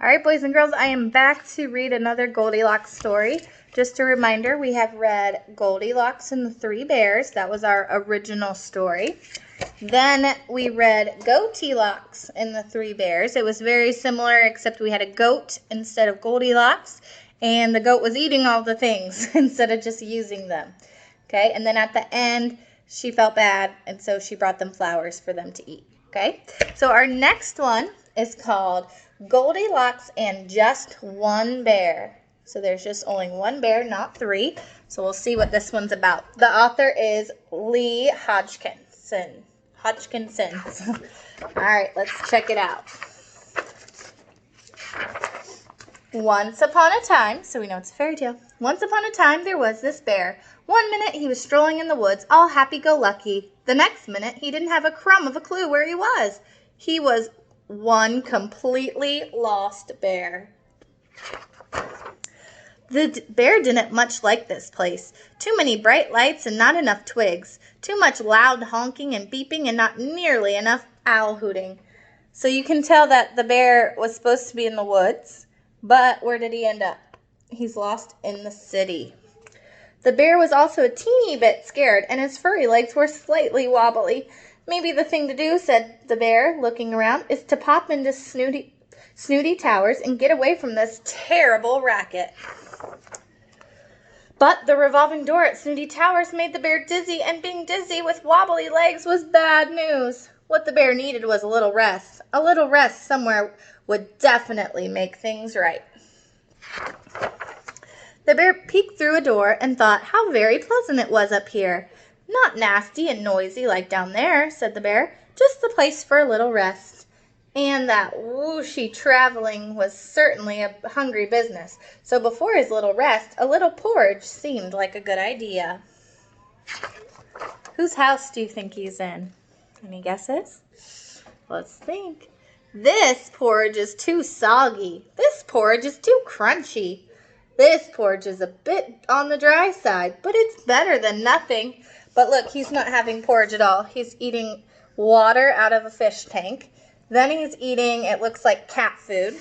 All right, boys and girls, I am back to read another Goldilocks story. Just a reminder, we have read Goldilocks and the Three Bears. That was our original story. Then we read Goldilocks and the Three Bears. It was very similar, except we had a goat instead of Goldilocks, and the goat was eating all the things instead of just using them. Okay, and then at the end, she felt bad, and so she brought them flowers for them to eat. Okay, so our next one is called Goldilocks and Just One Bear. So there's just only one bear, not three. So we'll see what this one's about. The author is Lee Hodgkinson. All right, let's check it out. Once upon a time, so we know it's a fairy tale. Once upon a time, there was this bear. One minute he was strolling in the woods, all happy-go-lucky. The next minute, he didn't have a crumb of a clue where he was. He was one completely lost bear. The bear didn't much like this place. Too many bright lights and not enough twigs. Too much loud honking and beeping and not nearly enough owl hooting. So you can tell that the bear was supposed to be in the woods, but where did he end up? He's lost in the city. The bear was also a teeny bit scared, and his furry legs were slightly wobbly. Maybe the thing to do, said the bear, looking around, is to pop into Snooty Towers and get away from this terrible racket. But the revolving door at Snooty Towers made the bear dizzy, and being dizzy with wobbly legs was bad news. What the bear needed was a little rest. A little rest somewhere would definitely make things right. The bear peeked through a door and thought how very pleasant it was up here. Not nasty and noisy like down there, said the bear, just the place for a little rest. And that whooshy traveling was certainly a hungry business, so before his little rest, a little porridge seemed like a good idea. Whose house do you think he's in? Any guesses? Let's think. This porridge is too soggy. This porridge is too crunchy. This porridge is a bit on the dry side, but it's better than nothing. But look, he's not having porridge at all. He's eating water out of a fish tank. Then he's eating, it looks like cat food.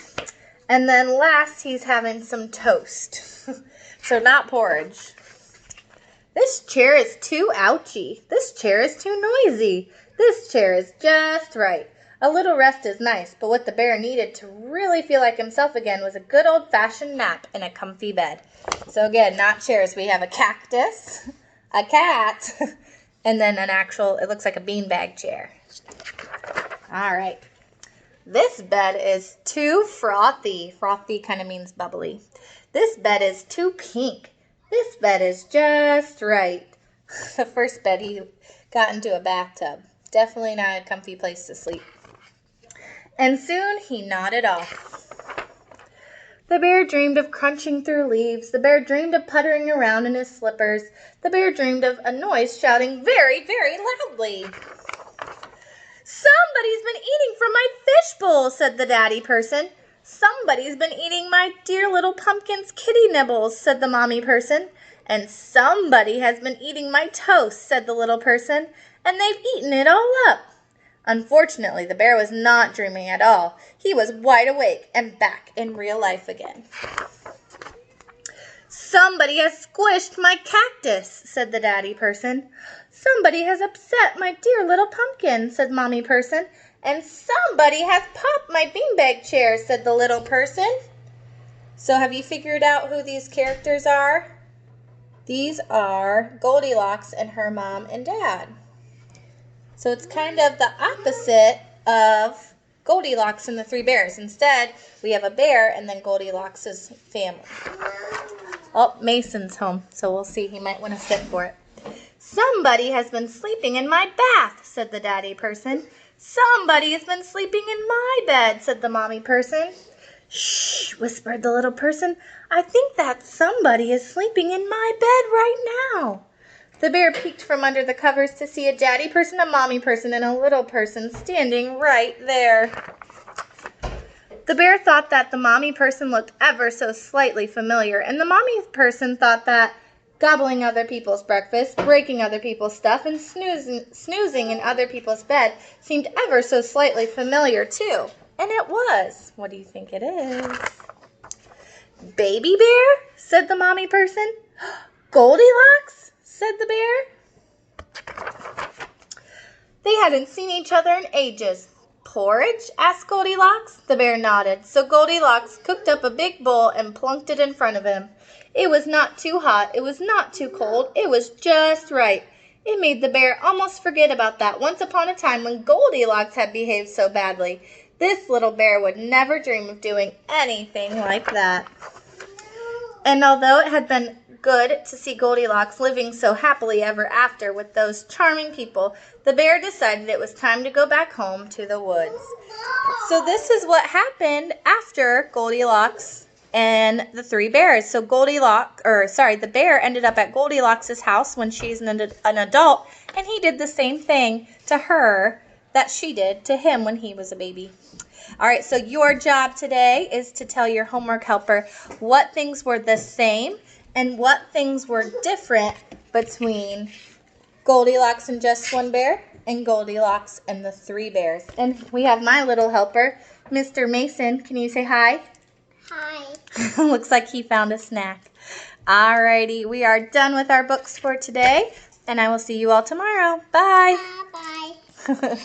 And then last, he's having some toast. So not porridge. This chair is too ouchy. This chair is too noisy. This chair is just right. A little rest is nice, but what the bear needed to really feel like himself again was a good old-fashioned nap in a comfy bed. So again, not chairs. We have a cactus, a cat, and then an actual, it looks like a beanbag chair. All right. This bed is too frothy. Frothy kind of means bubbly. This bed is too pink. This bed is just right. The first bed, he got into a bathtub. Definitely not a comfy place to sleep. And soon he nodded off. The bear dreamed of crunching through leaves. The bear dreamed of puttering around in his slippers. The bear dreamed of a noise shouting very, very loudly. Somebody's been eating from my fishbowl, said the daddy person. Somebody's been eating my dear little pumpkin's kitty nibbles, said the mommy person. And somebody has been eating my toast, said the little person, and they've eaten it all up. Unfortunately, the bear was not dreaming at all. He was wide awake and back in real life again. Somebody has squished my cactus, said the daddy person. Somebody has upset my dear little pumpkin, said mommy person. And somebody has popped my beanbag chair, said the little person. So have you figured out who these characters are? These are Goldilocks and her mom and dad. So it's kind of the opposite of Goldilocks and the Three Bears. Instead, we have a bear and then Goldilocks' family. Oh, Mason's home, so we'll see. He might want to sit for it. Somebody has been sleeping in my bath, said the daddy person. Somebody has been sleeping in my bed, said the mommy person. Shh, whispered the little person. I think that somebody is sleeping in my bed right now. The bear peeked from under the covers to see a daddy person, a mommy person, and a little person standing right there. The bear thought that the mommy person looked ever so slightly familiar, and the mommy person thought that gobbling other people's breakfast, breaking other people's stuff, and snoozing in other people's bed seemed ever so slightly familiar too. And it was. What do you think it is? Baby bear? Said the mommy person. Goldilocks? Said the bear. They hadn't seen each other in ages. Porridge? Asked Goldilocks. The bear nodded. So Goldilocks cooked up a big bowl and plunked it in front of him. It was not too hot. It was not too cold. It was just right. It made the bear almost forget about that once upon a time when Goldilocks had behaved so badly. This little bear would never dream of doing anything like that. And although it had been good to see Goldilocks living so happily ever after with those charming people, the bear decided it was time to go back home to the woods. So this is what happened after Goldilocks and the three bears. So the bear ended up at Goldilocks' house when she's an adult, and he did the same thing to her that she did to him when he was a baby. All right, so your job today is to tell your homework helper what things were the same and what things were different between Goldilocks and Just One Bear and Goldilocks and the Three Bears. And we have my little helper, Mr. Mason. Can you say hi? Hi. Looks like he found a snack. All righty, we are done with our books for today, and I will see you all tomorrow. Bye. Bye.